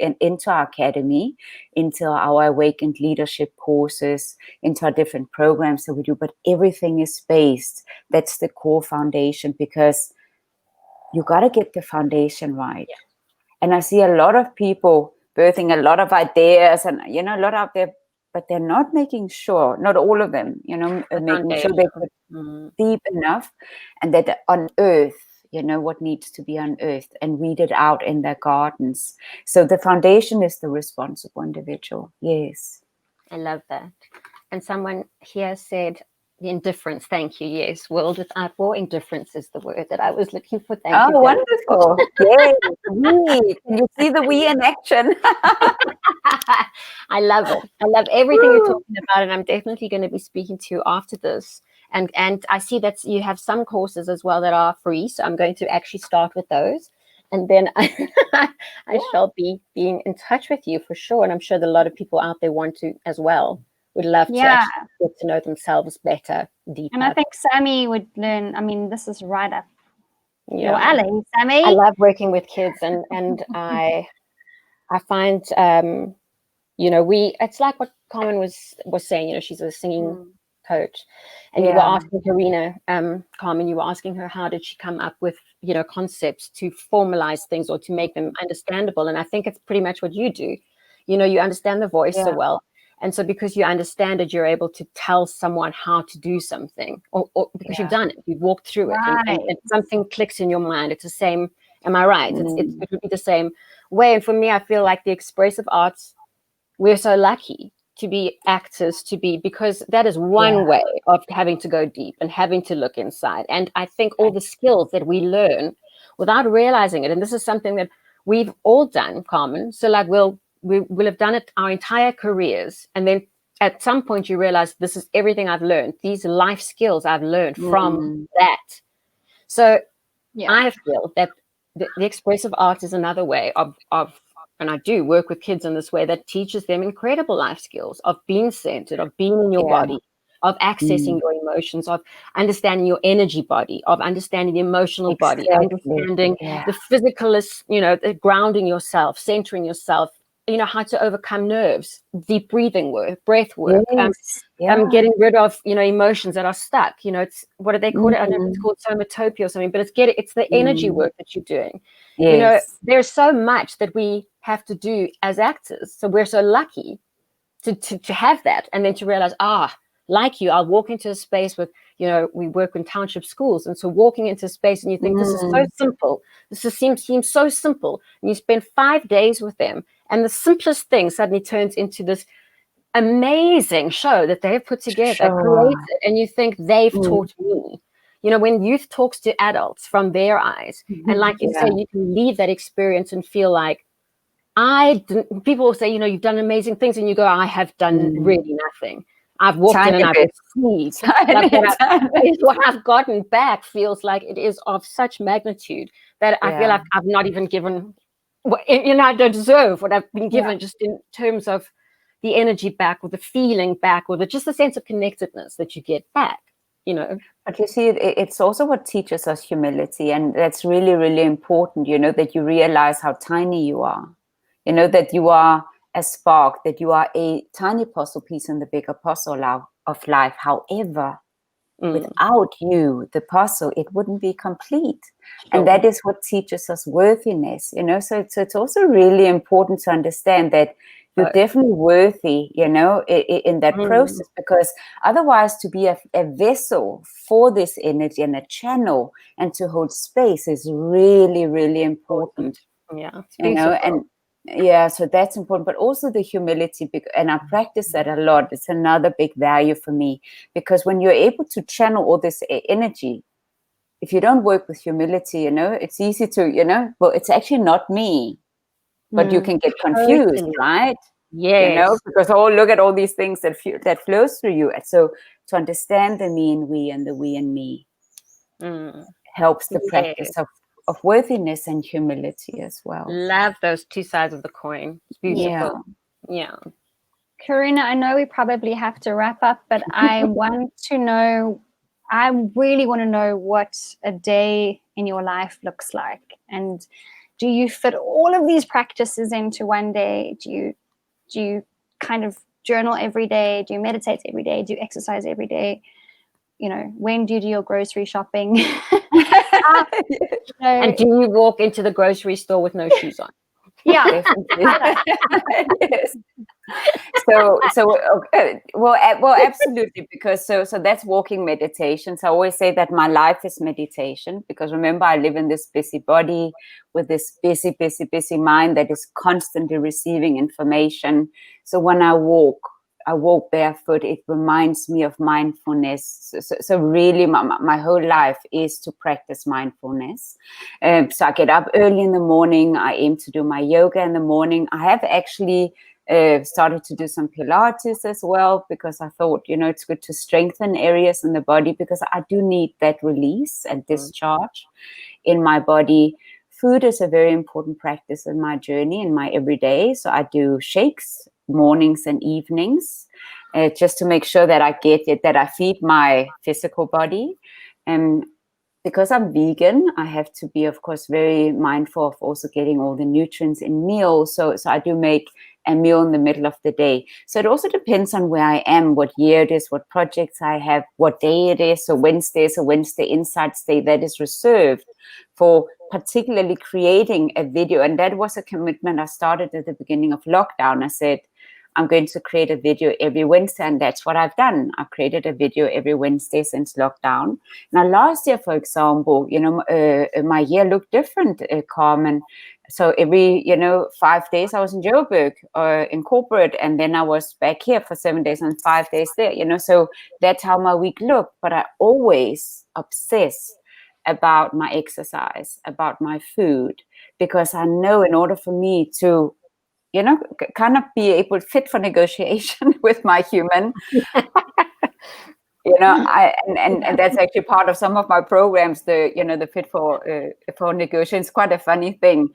our academy, into our awakened leadership courses, into our different programs that we do. But everything is based. That's the core foundation, because you got to get the foundation right. And I see a lot of people birthing a lot of ideas, and, you know, a lot out there, but they're not making sure, not all of them, you know, making sure they're deep enough, and that they unearth, you know, what needs to be unearthed, and weed it out in their gardens. So the foundation is the responsible individual. Yes. I love that. And someone here said, the indifference. Thank you. Yes. World without war. Indifference is the word that I was looking for. Thank you. Oh, wonderful. Yes. We. Can you see the we in action? I love it. I love everything you're talking about. And I'm definitely going to be speaking to you after this. And I see that you have some courses as well that are free. So I'm going to actually start with those. And then I shall be being in touch with you for sure. And I'm sure that a lot of people out there want to as well. Would love to actually get to know themselves better, deeper. And I think Sammy would learn. I mean, this is right up your alley, Sammy. I love working with kids, and I I find, it's like what Carmen was saying, she's a singing coach, and you were asking Karina, Carmen, you were asking her, how did she come up with, concepts to formalize things or to make them understandable? And I think it's pretty much what you do. You understand the voice so well. And so because you understand it, you're able to tell someone how to do something, or because you've done it, you've walked through it, and something clicks in your mind. It's the same. Am I right? It would be the same way. And for me, I feel like the expressive arts, we're so lucky to be actors, because that is one way of having to go deep and having to look inside. And I think all the skills that we learn without realizing it, and this is something that we've all done, Carmen. So like we will have done it our entire careers. And then at some point you realize, this is everything I've learned. These life skills I've learned from that. So I feel that the expressive art is another way of, and I do work with kids in this way, that teaches them incredible life skills of being centered, of being in your body, of accessing your emotions, of understanding your energy body, of understanding the emotional body, understanding the physicalist, the grounding yourself, centering yourself, how to overcome nerves, deep breathing work, breath work, getting rid of, emotions that are stuck. It's, what do they call it? I don't know if it's called somatopia or something, but it's the energy work that you're doing. There's so much that we have to do as actors. So we're so lucky to have that. And then to realize, like you, I'll walk into a space with, we work in township schools. And so walking into space and you think, this is so simple. Seems so simple. And you spend 5 days with them. And the simplest thing suddenly turns into this amazing show that they've put together, created. And you think, they've taught me. When youth talks to adults from their eyes, and like you say, you can leave that experience and feel like, people will say, you've done amazing things. And you go, I have done really nothing. I've walked in and I've received. What I've gotten back feels like it is of such magnitude that I feel like I've not even given, I don't deserve what I've been given, just in terms of the energy back, or the feeling back, or just the sense of connectedness that you get back. But you see, it's also what teaches us humility, and that's really, really important. That you realize how tiny you are. That you are a spark, that you are a tiny puzzle piece in the bigger puzzle of life. However, without you, the puzzle, it wouldn't be complete. And that is what teaches us worthiness. So it's also really important to understand that you're definitely worthy, in that process, because otherwise, to be a vessel for this energy and a channel and to hold space is really, really important. So that's important, but also the humility, and I practice that a lot. It's another big value for me, because when you're able to channel all this energy, if you don't work with humility, it's easy to, well, it's actually not me, but you can get confused, right? Because look at all these things that flows through you. So to understand the me and we, and the we and me, helps the practice of worthiness and humility as well. Love those two sides of the coin. It's beautiful. Yeah. Karina, I know we probably have to wrap up, but I really want to know what a day in your life looks like. And do you fit all of these practices into one day? Do you kind of journal every day? Do you meditate every day? Do you exercise every day? When do you do your grocery shopping? And do you walk into the grocery store with no shoes on? Yeah. Yes. So okay. Well, absolutely, because so that's walking meditation. So I always say that my life is meditation, because remember, I live in this busy body with this busy mind that is constantly receiving information. So when I walk barefoot, it reminds me of mindfulness. So really, my whole life is to practice mindfulness. So I get up early in the morning. I aim to do my yoga in the morning. I have actually started to do some Pilates as well, because I thought, it's good to strengthen areas in the body, because I do need that release and discharge in my body. Food is a very important practice in my journey, in my everyday. So I do shakes mornings and evenings, just to make sure that I get it, that I feed my physical body. And because I'm vegan, I have to be, of course, very mindful of also getting all the nutrients in meals. So I do make a meal in the middle of the day. So it also depends on where I am, what year it is, what projects I have, what day it is. So Wednesday is a Wednesday Insights Day that is reserved for particularly creating a video. And that was a commitment I started at the beginning of lockdown. I said, I'm going to create a video every Wednesday, and that's what I've done. I've created a video every Wednesday since lockdown. Now, last year, for example, my year looked different, Carmen. So every, 5 days I was in Joburg or in corporate, and then I was back here for 7 days and 5 days there, so that's how my week looked. But I always obsess about my exercise, about my food, because I know in order for me to kind of be able fit for negotiation with my human. And that's actually part of some of my programs. The fit for negotiation is quite a funny thing,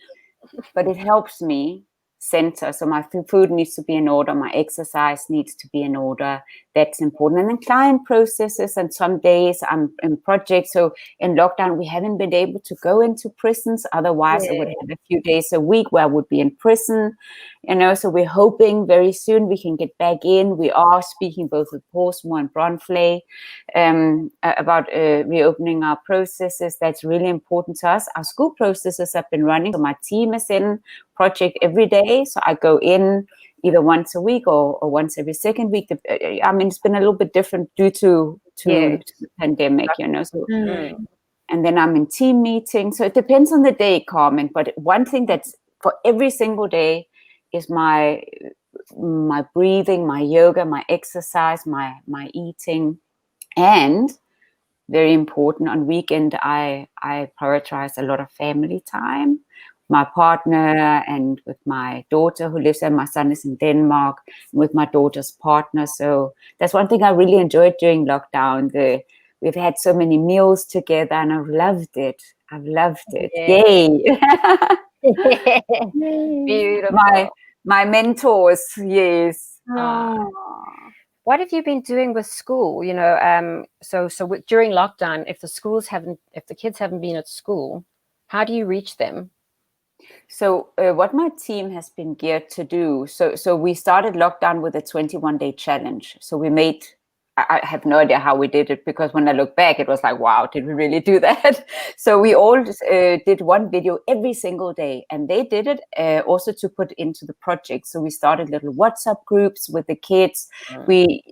but it helps me center. So my food needs to be in order. My exercise needs to be in order. That's important. And then client processes, and some days I'm in projects. So in lockdown, we haven't been able to go into prisons. Otherwise, I would have a few days a week where I would be in prison. So we're hoping very soon we can get back in. We are speaking both with Portsmouth and Bronfley about reopening our processes. That's really important to us. Our school processes have been running. So my team is in project every day. So I go in either once a week or once every second week. I mean, it's been a little bit different due to the pandemic, So, and then I'm in team meetings. So it depends on the day, Carmen. But one thing that's for every single day is my breathing, my yoga, my exercise, my eating, and very important, on weekend I prioritize a lot of family time. My partner and with my daughter who lives there. My son is in Denmark, with my daughter's partner. So that's one thing I really enjoyed during lockdown. We've had so many meals together, and I've loved it. Yay! Beautiful. My mentors, yes. What have you been doing with school? During lockdown, if the kids haven't been at school, how do you reach them? So what my team has been geared to do, so we started lockdown with a 21-day challenge. So we made, I have no idea how we did it, because when I look back, it was like, wow, did we really do that? So we all did one video every single day, and they did it also to put into the project. So we started little WhatsApp groups with the kids. We,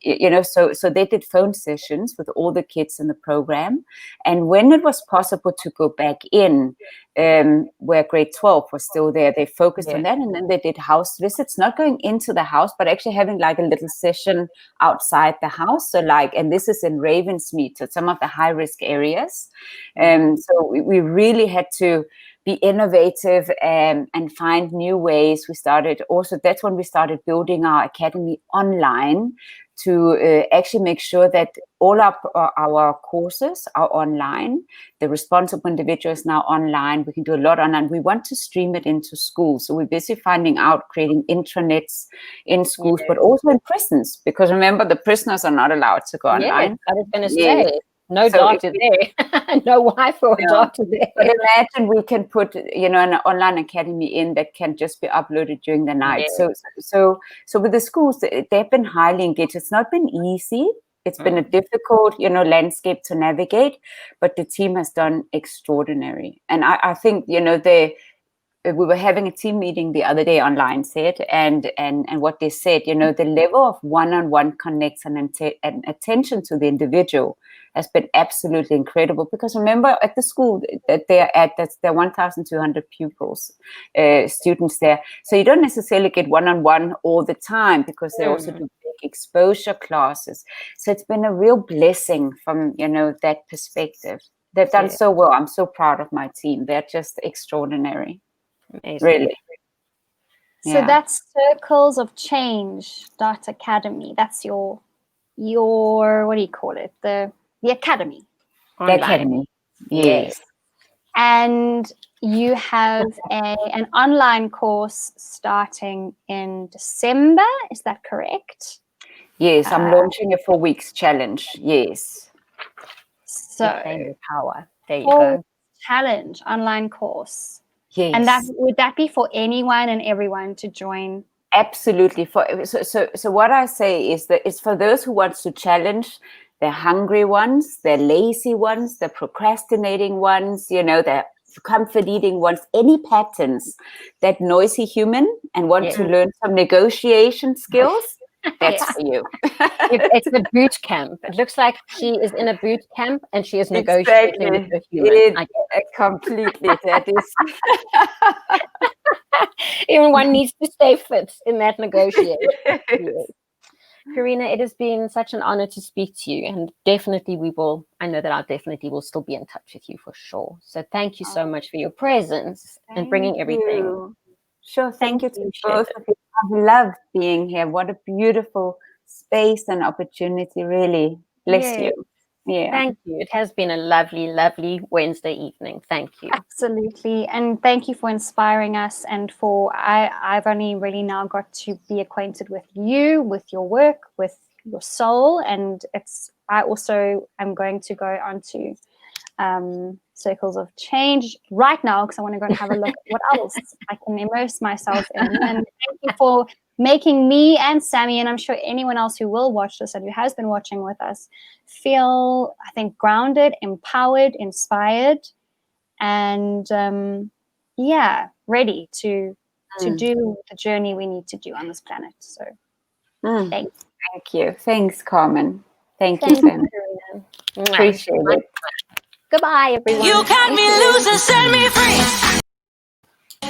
so they did phone sessions with all the kids in the program. And when it was possible to go back in, where grade 12 was still there, they focused on that, and then they did house visits, not going into the house, but actually having like a little session outside the house. So and this is in Ravensmead, so some of the high risk areas. So we really had to be innovative and find new ways. That's when we started building our academy online, to actually make sure that all our courses are online. The responsible individual is now online. We can do a lot online. We want to stream it into schools. So we're busy finding out, creating intranets in schools, but also in prisons, because remember, the prisoners are not allowed to go online. I was going to say, no data there, no Wi-Fi or data there. But imagine we can put, an online academy in that can just be uploaded during the night. So with the schools, they've been highly engaged. It's not been easy. It's been a difficult, landscape to navigate, but the team has done extraordinary. And I think, we were having a team meeting the other day online, and what they said, the level of one-on-one connection and attention to the individual has been absolutely incredible. Because remember, at the school that there are 1,200 pupils, students there. So you don't necessarily get one-on-one all the time, because they also do big exposure classes. So it's been a real blessing from, that perspective. They've done so well. I'm so proud of my team. They're just extraordinary. Amazing. Really. So that's Circles of Change Academy. That's your what do you call it? The academy. The academy. Yes. And you have an online course starting in December. Is that correct? Yes, I'm launching a 4 weeks challenge. Yes. So power. There you Oh, go. challenge online course. Yes. And that would that be for anyone and everyone to join? Absolutely. So what I say is that it's for those who want to challenge the hungry ones, the lazy ones, the procrastinating ones, the comfort eating ones, any patterns, that noisy human and want to learn some negotiation skills. That's for you. It's a boot camp. It looks like she is in a boot camp and she is negotiating with her human. Completely. That is. Everyone needs to stay fit in that negotiation. Karina, it has been such an honor to speak to you, and definitely I know that I definitely will still be in touch with you for sure. So thank you so much for your presence and bringing everything. Sure, thank you to both Shep. of you. I've loved being here. What a beautiful space and opportunity, really. Bless you. Yeah. Thank you. It has been a lovely, lovely Wednesday evening. Thank you. Absolutely. And thank you for inspiring us, and I've only really now got to be acquainted with you, with your work, with your soul, and I also am going to go on to Circles of Change right now because I want to go and have a look at what else I can immerse myself in. And thank you for making me and Sammy, and I'm sure anyone else who will watch this and who has been watching with us, feel, I think, grounded, empowered, inspired, and ready to do the journey we need to do on this planet. So thank you. Thanks, Carmen. Thank you, Karina. Appreciate it. Goodbye, everyone. You cut me loose and set me free.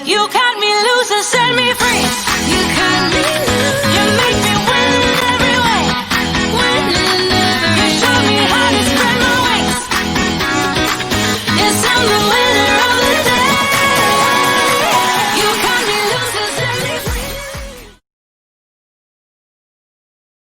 You cut me loose and set me free. You cut me loose.